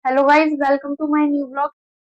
Hello guys, welcome to my new blog.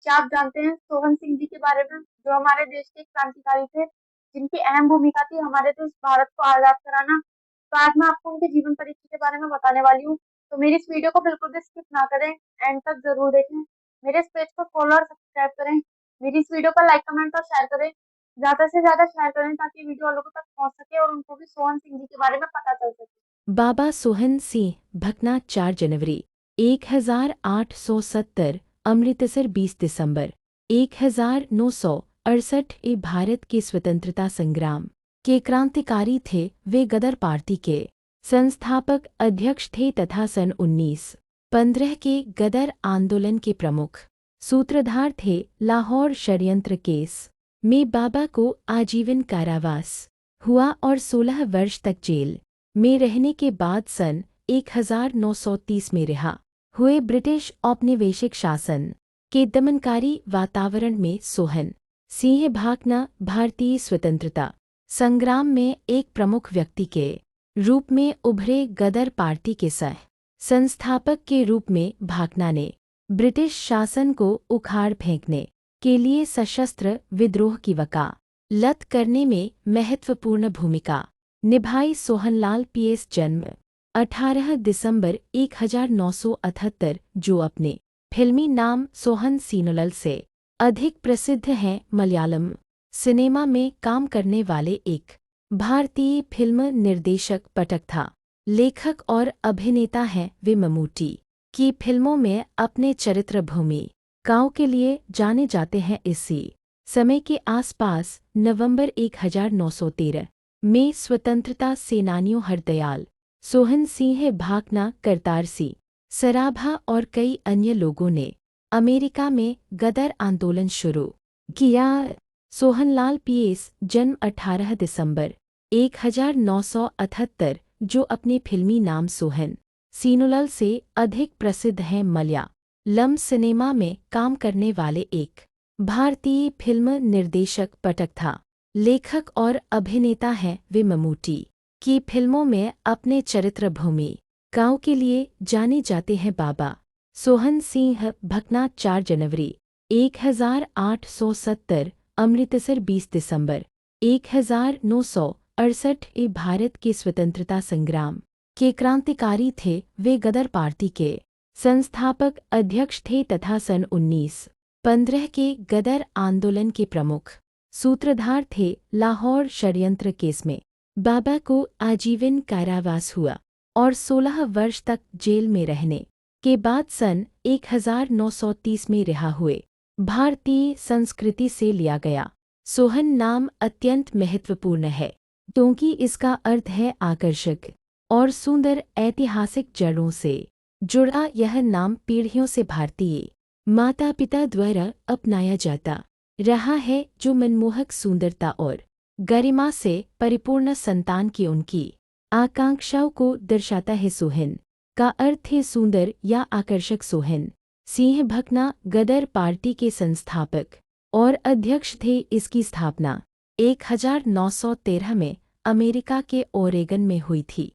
क्या आप जानते हैं सोहन सिंह जी के बारे में, जो हमारे देश के एक क्रांतिकारी थे, जिनकी अहम भूमिका थी हमारे देश भारत को आजाद कराना। तो आज मैं आपको उनके जीवन परिचय के बारे में बताने वाली हूँ। तो मेरी इस वीडियो को बिल्कुल भी स्किप ना करें, एंड तक जरूर देखें। मेरे इस पेज को फॉलो और सब्सक्राइब करें। मेरी इस वीडियो को लाइक, कमेंट और शेयर करें। ज्यादा से ज्यादा शेयर करें ताकि वीडियो लोगों तक पहुंच सके और उनको भी सोहन सिंह जी के बारे में पता चल सके। बाबा सोहन सिंह भकना 4 जनवरी 1870 अमृतसर 20 दिसंबर 1968 ये भारत के स्वतंत्रता संग्राम के क्रांतिकारी थे। वे गदर पार्टी के संस्थापक अध्यक्ष थे तथा सन 1915 के गदर आंदोलन के प्रमुख सूत्रधार थे। लाहौर षड्यंत्र केस में बाबा को आजीवन कारावास हुआ और 16 वर्ष तक जेल में रहने के बाद सन 1930 में रिहा हुए। ब्रिटिश औपनिवेशिक शासन के दमनकारी वातावरण में सोहन सिंह भाकना भारतीय स्वतंत्रता संग्राम में एक प्रमुख व्यक्ति के रूप में उभरे। गदर पार्टी के सह संस्थापक के रूप में भाकना ने ब्रिटिश शासन को उखाड़ फेंकने के लिए सशस्त्र विद्रोह की वकालत करने में महत्वपूर्ण भूमिका निभाई। सोहनलाल पीएस जन्म 18 दिसंबर 1978, जो अपने फिल्मी नाम सोहन सीनुलल से अधिक प्रसिद्ध हैं। मलयालम सिनेमा में काम करने वाले एक भारतीय फिल्म निर्देशक, पटकथा, लेखक और अभिनेता हैं। वे मम्मूटी की फिल्मों में अपने चरित्र भूमिकाओं के लिए जाने जाते हैं। इसी समय के आसपास नवंबर 1913 में स्वतंत्रता सेनानियों हरदयाल सोहन सिंह भाकना, करतार सिंह सराभा और कई अन्य लोगों ने अमेरिका में गदर आंदोलन शुरू किया। सोहनलाल पीएस जन्म 18 दिसंबर 1978, जो अपने फिल्मी नाम सोहन सीनुलल से अधिक प्रसिद्ध हैं। मलयालम सिनेमा में काम करने वाले एक भारतीय फिल्म निर्देशक, पटकथा, लेखक और अभिनेता हैं। वे मम्मूटी की फिल्मों में अपने चरित्र भूमिकाओं के लिए जाने जाते हैं। बाबा सोहन सिंह भकना 4 जनवरी 1870 अमृतसर 20 दिसंबर 1968 ये भारत के स्वतंत्रता संग्राम के क्रांतिकारी थे। वे गदर पार्टी के संस्थापक अध्यक्ष थे तथा सन 1915 के गदर आंदोलन के प्रमुख सूत्रधार थे। लाहौर षड्यंत्र केस में बाबा को आजीवन कारावास हुआ और 16 वर्ष तक जेल में रहने के बाद सन 1930 में रिहा हुए। भारतीय संस्कृति से लिया गया सोहन नाम अत्यंत महत्वपूर्ण है, क्योंकि इसका अर्थ है आकर्षक और सुंदर। ऐतिहासिक जड़ों से जुड़ा यह नाम पीढ़ियों से भारतीय माता पिता द्वारा अपनाया जाता रहा है, जो मनमोहक सुंदरता और गरिमा से परिपूर्ण संतान की उनकी आकांक्षाओं को दर्शाता है। सोहन का अर्थ है सुंदर या आकर्षक। सोहन सिंह भकना गदर पार्टी के संस्थापक और अध्यक्ष थे। इसकी स्थापना 1913 में अमेरिका के ओरेगन में हुई थी।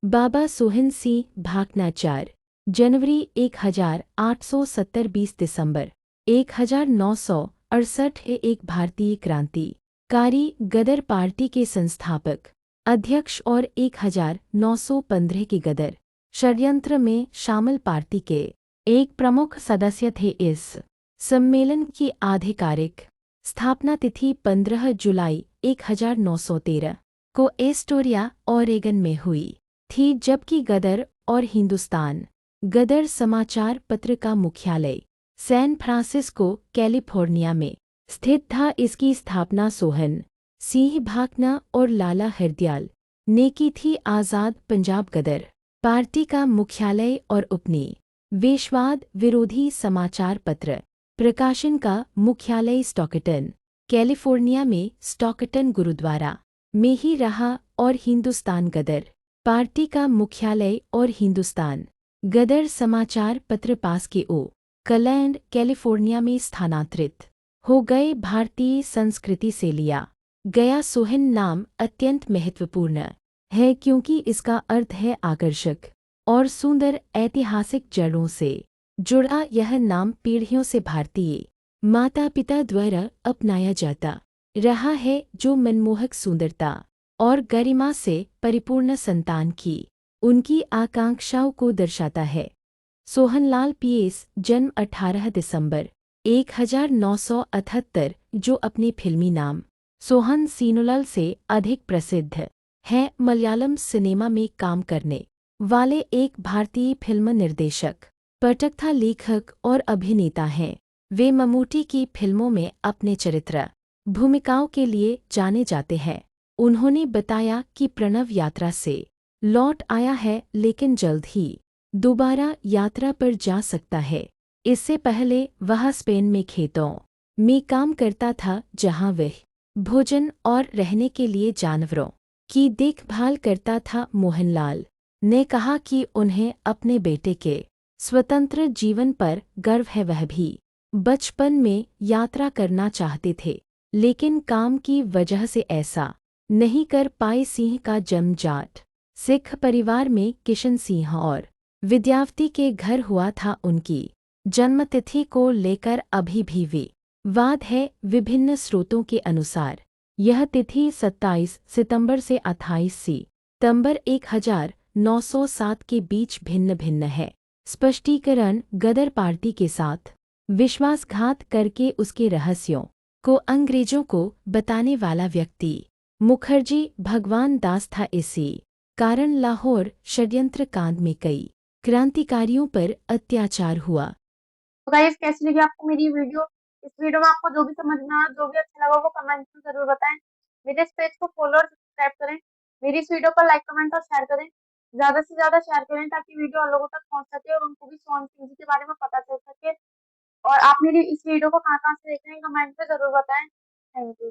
बाबा सोहन सिंह भाकना 4 जनवरी 1870 20 दिसंबर 1968 एक भारतीय क्रांतिकारी गदर पार्टी के संस्थापक, अध्यक्ष और 1915 के गदर षड्यंत्र में शामिल पार्टी के एक प्रमुख सदस्य थे। इस सम्मेलन की आधिकारिक स्थापना तिथि 15 जुलाई 1913 को एस्टोरिया, ओरेगन में हुई थी, जबकि गदर और हिंदुस्तान गदर समाचार पत्र का मुख्यालय सैन फ्रांसिस्को, कैलिफोर्निया में स्थित था। इसकी स्थापना सोहन सिंह भाकना और लाला हरदयाल ने की थी। आज़ाद पंजाब गदर पार्टी का मुख्यालय और उपनिवेशवाद विरोधी समाचार पत्र प्रकाशन का मुख्यालय स्टॉकटन, कैलिफोर्निया में स्टॉकटन गुरुद्वारा में ही रहा, और हिंदुस्तान गदर पार्टी का मुख्यालय और हिंदुस्तान गदर समाचार पत्र पास के ओकलैंड, कैलिफोर्निया में स्थानांतरित हो गए। भारतीय संस्कृति से लिया गया सोहन नाम अत्यंत महत्वपूर्ण है, क्योंकि इसका अर्थ है आकर्षक और सुंदर। ऐतिहासिक जड़ों से जुड़ा यह नाम पीढ़ियों से भारतीय माता पिता द्वारा अपनाया जाता रहा है, जो मनमोहक सुंदरता और गरिमा से परिपूर्ण संतान की उनकी आकांक्षाओं को दर्शाता है। सोहनलाल पीएस जन्म 18 दिसंबर 1978, जो अपने फिल्मी नाम सोहन सीनुलाल से अधिक प्रसिद्ध है, मलयालम सिनेमा में काम करने वाले एक भारतीय फिल्म निर्देशक, पटकथा, लेखक और अभिनेता हैं। वे ममूटी की फिल्मों में अपने चरित्र भूमिकाओं के लिए जाने जाते हैं। उन्होंने बताया कि प्रणव यात्रा से लौट आया है, लेकिन जल्द ही दोबारा यात्रा पर जा सकता है। इससे पहले वह स्पेन में खेतों में काम करता था, जहां वह भोजन और रहने के लिए जानवरों की देखभाल करता था। मोहनलाल ने कहा कि उन्हें अपने बेटे के स्वतंत्र जीवन पर गर्व है। वह भी बचपन में यात्रा करना चाहते थे, लेकिन काम की वजह से ऐसा नहीं कर पाए। सिंह का जन्म जाट सिख परिवार में किशन सिंह और विद्यावती के घर हुआ था। उनकी जन्मतिथि को लेकर अभी भी विवाद है। विभिन्न स्रोतों के अनुसार यह तिथि 27 सितंबर से 28 सितंबर 1907 के बीच भिन्न भिन्न है। स्पष्टीकरण: गदर पार्टी के साथ विश्वासघात करके उसके रहस्यों को अंग्रेजों को बताने वाला व्यक्ति मुखर्जी भगवान दास था। इसी कारण लाहौर षड्यंत्र कांड में कई क्रांतिकारियों पर अत्याचार हुआ। तो गाइस, कैसी लगी आपको मेरी वीडियो? इस वीडियो में आपको जो भी समझ में आया, जो भी अच्छा लगा, वो कमेंट में जरूर बताएं। मेरे इस पेज को फॉलो और सब्सक्राइब करें। मेरी इस वीडियो पर लाइक, कमेंट और शेयर करें। ज्यादा से ज्यादा शेयर करें ताकि वीडियो और लोगों तक पहुंच सके और उनको भी सोहन सिंह जी के बारे में पता चल सके। और आप मेरी इस वीडियो को कहाँ कहाँ से देख रहे हैं, कमेंट में जरूर बताएं। Thank you.